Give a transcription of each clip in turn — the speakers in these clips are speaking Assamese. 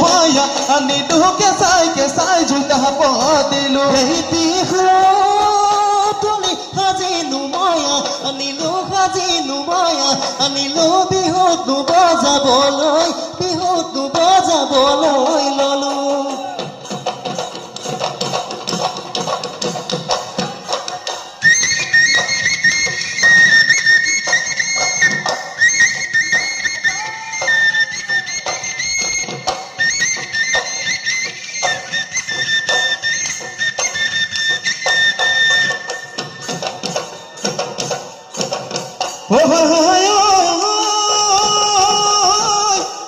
মায়া আনিলো কেঁচাই জোতা পদিলো এই বিহু তুলি সাজিলো মায়া আনিলো বিহুত বজাবলৈ ললো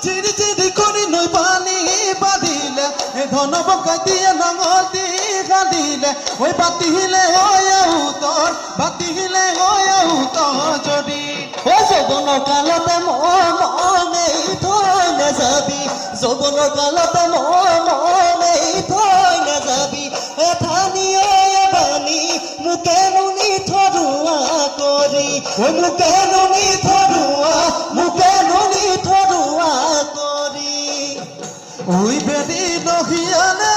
চিৰি চিৰি কৰি নৈ পানী বাঁধিলে ধন বকাই দিয়ে নাঙল দি কান্দিলে ঐ বাতিহিলে যদি যৌৱন কালতে মনেই থৈ নাযাবি এঠানিয়ে বানি মোকে নুনি থৰুৱা কৰি ঐ বেদি নহিয়ানে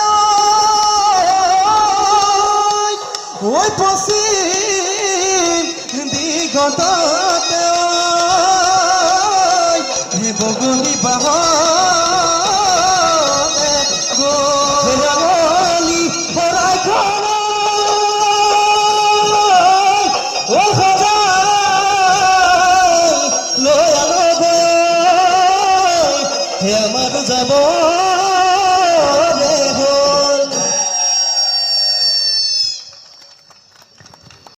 ঐ পশ্চিম দিগন্ততে বগলী বাহনে গলি শৰাইখন লৈ আনো গৈ আমাৰ যাব